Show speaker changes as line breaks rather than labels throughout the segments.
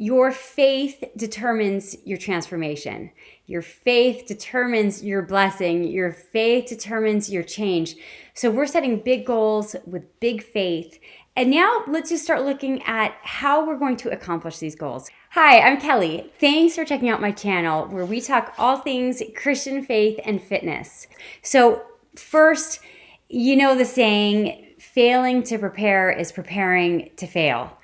Your faith determines your transformation. Your faith determines your blessing. Your faith determines your change. So we're setting big goals with big faith. And now let's just start looking at how we're going to accomplish these goals. Hi, I'm Kelly. Thanks for checking out my channel where we talk all things Christian faith and fitness. So first, you know the saying, failing to prepare is preparing to fail.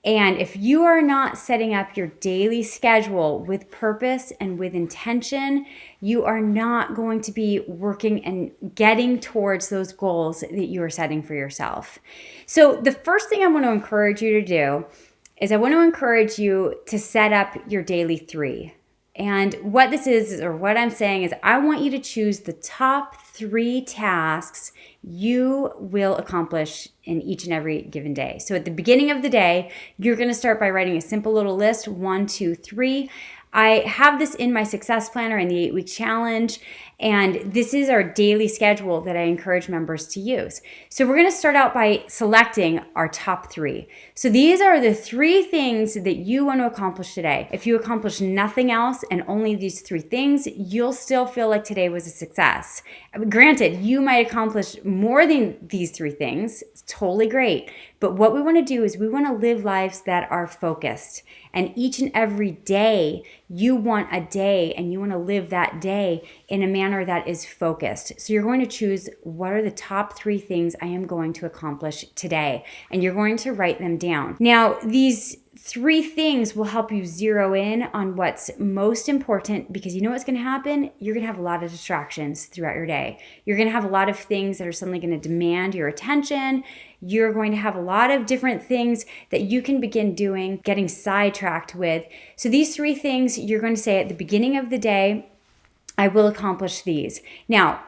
And if you are not setting up your daily schedule with purpose and with intention, you are not going to be working and getting towards those goals that you are setting for yourself. So the first thing I want to encourage you to do is I want to encourage you to set up your daily 3. And what this is, or what I'm saying is, I want you to choose the top 3 tasks you will accomplish in each and every given day. So at the beginning of the day, you're going to start by writing a simple little list, 1, 2, 3. I have this in my success planner in the 8-week challenge, and this is our daily schedule that I encourage members to use. So we're going to start out by selecting our top 3. So these are the 3 things that you want to accomplish today. If you accomplish nothing else and only these 3 things, you'll still feel like today was a success. Granted, you might accomplish more than these 3 things. It's totally great. But what we want to do is we want to live lives that are focused. And each and every day, you want a day and you want to live that day in a manner that is focused. So you're going to choose, what are the top 3 things I am going to accomplish today? And you're going to write them down. Now, these 3 things will help you zero in on what's most important, because you know what's going to happen? You're going to have a lot of distractions throughout your day. You're going to have a lot of things that are suddenly going to demand your attention. You're going to have a lot of different things that you can begin doing, getting sidetracked with. So these 3 things you're going to say at the beginning of the day, I will accomplish these. Now,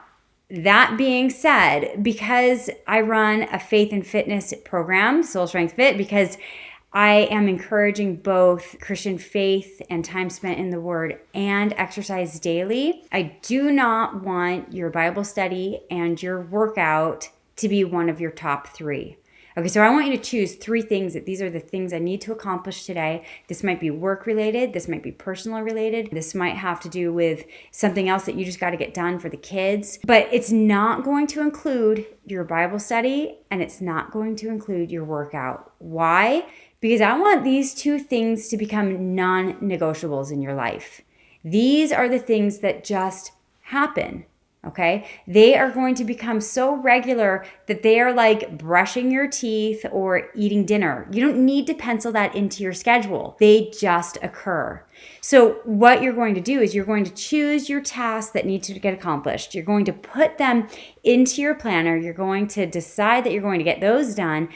that being said, because I run a faith and fitness program, Soul Strength Fit, because I am encouraging both Christian faith and time spent in the Word and exercise daily, I do not want your Bible study and your workout to be one of your top 3. Okay, so I want you to choose 3 things that these are the things I need to accomplish today. This might be work related. This might be personal related. This might have to do with something else that you just got to get done for the kids. But it's not going to include your Bible study, and it's not going to include your workout. Why? Because I want these 2 things to become non-negotiables in your life. These are the things that just happen. Okay, they are going to become so regular that they are like brushing your teeth or eating dinner. You don't need to pencil that into your schedule. They just occur. So what you're going to do is you're going to choose your tasks that need to get accomplished. You're going to put them into your planner. You're going to decide that you're going to get those done.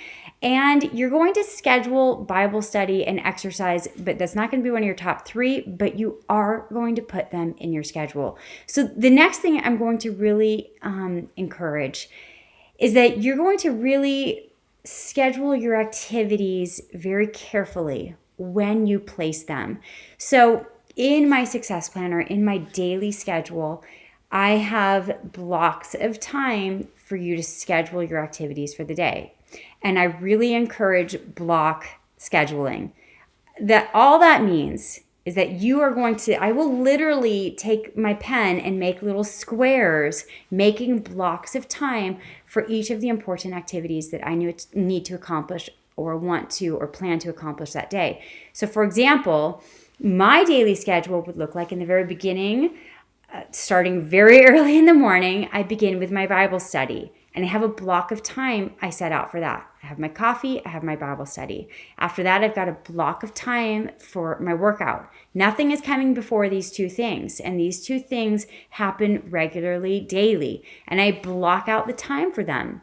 And you're going to schedule Bible study and exercise, but that's not going to be one of your top 3, but you are going to put them in your schedule. So the next thing I'm going to really encourage is that you're going to really schedule your activities very carefully when you place them. So in my success planner, in my daily schedule, I have blocks of time for you to schedule your activities for the day. And I really encourage block scheduling. That all that means is that you are going to, I will literally take my pen and make little squares, making blocks of time for each of the important activities that I need to accomplish or want to or plan to accomplish that day. So for example, my daily schedule would look like in the very beginning, starting very early in the morning, I begin with my Bible study. And I have a block of time I set out for that. I have my coffee, I have my Bible study. After that, I've got a block of time for my workout. Nothing is coming before these 2 things. And these 2 things happen regularly, daily. And I block out the time for them.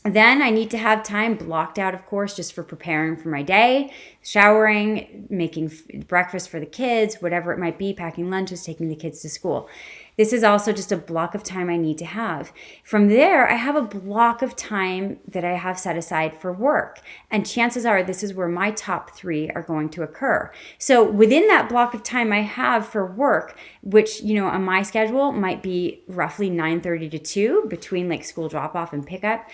Then I need to have time blocked out, of course, just for preparing for my day, showering, making breakfast for the kids, whatever it might be, packing lunches, taking the kids to school. This is also just a block of time I need to have. From there, I have a block of time that I have set aside for work. And chances are this is where my top 3 are going to occur. So within that block of time I have for work, which, on my schedule might be roughly 9:30 to 2 between like school drop off and pickup,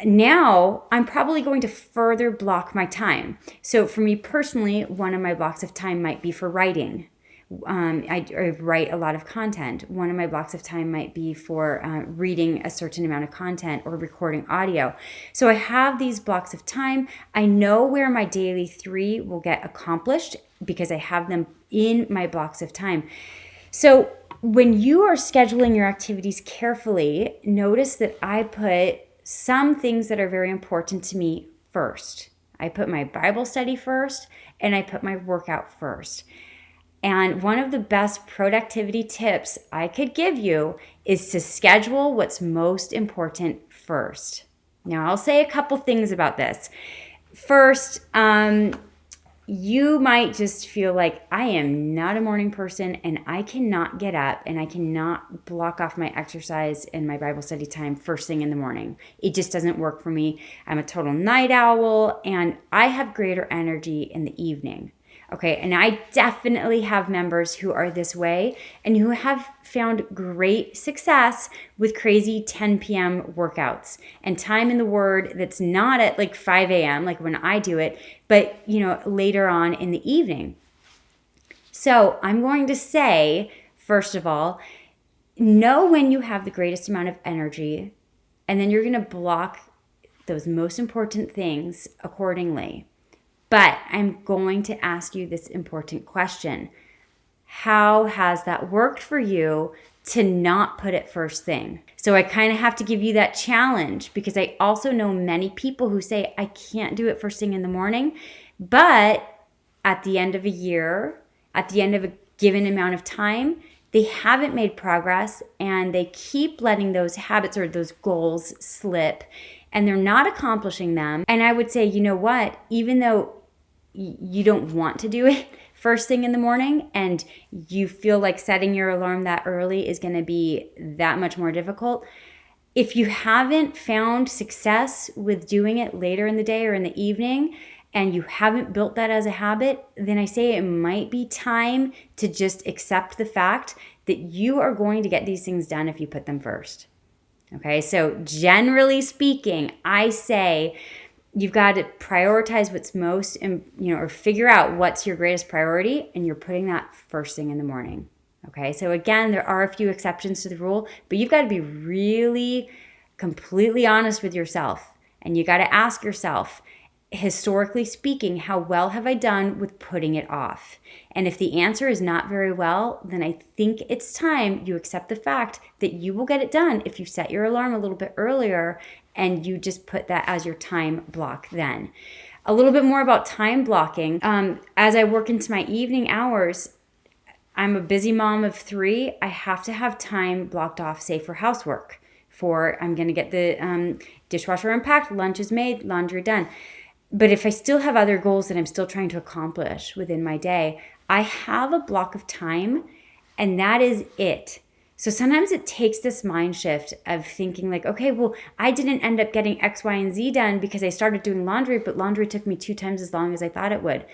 Now I'm probably going to further block my time. So for me personally, one of my blocks of time might be for writing. I write a lot of content. One of my blocks of time might be for reading a certain amount of content or recording audio. So I have these blocks of time. I know where my daily 3 will get accomplished because I have them in my blocks of time. So when you are scheduling your activities carefully, notice that I put some things that are very important to me first. I put my Bible study first, and I put my workout first. And one of the best productivity tips I could give you is to schedule what's most important first. Now, I'll say a couple things about this. First, you might just feel like I am not a morning person and I cannot get up and I cannot block off my exercise and my Bible study time first thing in the morning. It just doesn't work for me. I'm a total night owl and I have greater energy in the evening. Okay, and I definitely have members who are this way and who have found great success with crazy 10 p.m. workouts and time in the Word that's not at like 5 a.m. like when I do it, but later on in the evening. So I'm going to say, first of all, know when you have the greatest amount of energy, and then you're going to block those most important things accordingly. But I'm going to ask you this important question. How has that worked for you to not put it first thing? So I kind of have to give you that challenge because I also know many people who say, I can't do it first thing in the morning. But at the end of a year, at the end of a given amount of time, they haven't made progress and they keep letting those habits or those goals slip and they're not accomplishing them. And I would say, you know what? Even though you don't want to do it first thing in the morning and you feel like setting your alarm that early is going to be that much more difficult, if you haven't found success with doing it later in the day or in the evening and you haven't built that as a habit, then I say it might be time to just accept the fact that you are going to get these things done if you put them first. Okay, so generally speaking, I say you've got to prioritize what's most, or figure out what's your greatest priority, and you're putting that first thing in the morning. Okay, so again, there are a few exceptions to the rule, but you've got to be really completely honest with yourself, and you got to ask yourself, historically speaking, how well have I done with putting it off? And if the answer is not very well, then I think it's time you accept the fact that you will get it done if you set your alarm a little bit earlier and you just put that as your time block then. A little bit more about time blocking. As I work into my evening hours, I'm a busy mom of 3. I have to have time blocked off, say, for housework. I'm going to get the dishwasher unpacked, lunch is made, laundry done. But if I still have other goals that I'm still trying to accomplish within my day, I have a block of time, and that is it. So sometimes it takes this mind shift of thinking like, okay, well, I didn't end up getting X, Y, and Z done because I started doing laundry, but laundry took me 2 times as long as I thought it would.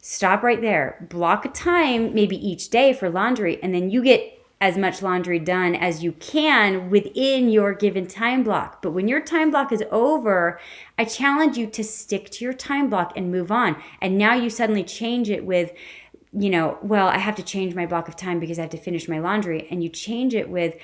Stop right there. Block a time, maybe each day for laundry, and then you get as much laundry done as you can within your given time block. But when your time block is over, I challenge you to stick to your time block and move on. And now you suddenly change it with, well, I have to change my block of time because I have to finish my laundry. And you change it with,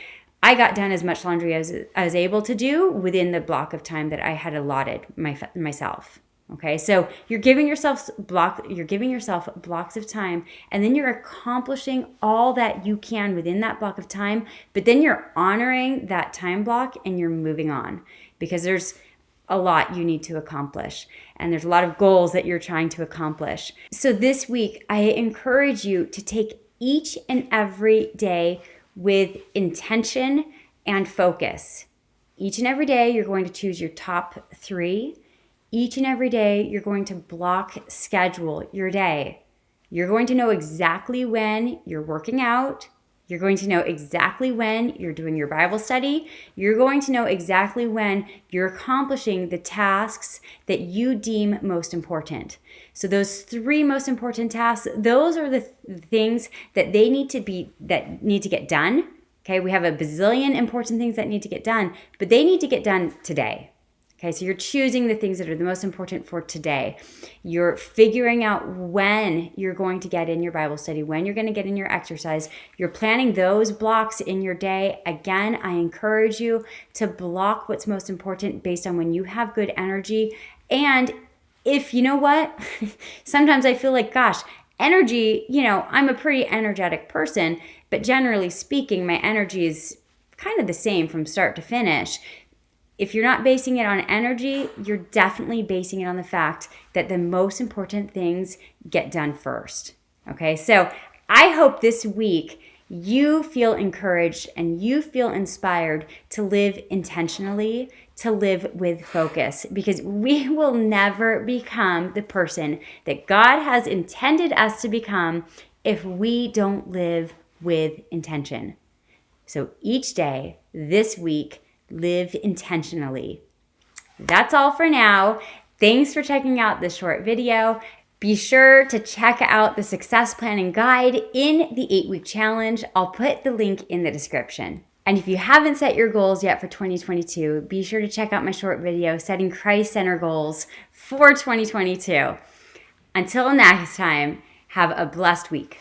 I got done as much laundry as I was able to do within the block of time that I had allotted myself. Okay, so you're giving yourself blocks of time, and then you're accomplishing all that you can within that block of time, but then you're honoring that time block and you're moving on because there's a lot you need to accomplish and there's a lot of goals that you're trying to accomplish. So this week, I encourage you to take each and every day with intention and focus. Each and every day, you're going to choose your top 3. Each and every day, you're going to schedule your day. You're going to know exactly when you're working out. You're going to know exactly when you're doing your Bible study. You're going to know exactly when you're accomplishing the tasks that you deem most important. So those 3 most important tasks, those are the things that need to get done. Okay, we have a bazillion important things that need to get done, but they need to get done today. Okay, so you're choosing the things that are the most important for today. You're figuring out when you're going to get in your Bible study, when you're going to get in your exercise. You're planning those blocks in your day. Again, I encourage you to block what's most important based on when you have good energy. And if you know what, sometimes I feel like, gosh, energy, I'm a pretty energetic person, but generally speaking, my energy is kind of the same from start to finish. If you're not basing it on energy, you're definitely basing it on the fact that the most important things get done first. Okay, so I hope this week you feel encouraged and you feel inspired to live intentionally, to live with focus, because we will never become the person that God has intended us to become if we don't live with intention. So each day, this week, live intentionally. That's all for now. Thanks for checking out this short video. Be sure to check out the success planning guide in the 8-week challenge. I'll put the link in the description. And if you haven't set your goals yet for 2022, be sure to check out my short video, Setting Christ-Centered Goals for 2022. Until next time, have a blessed week.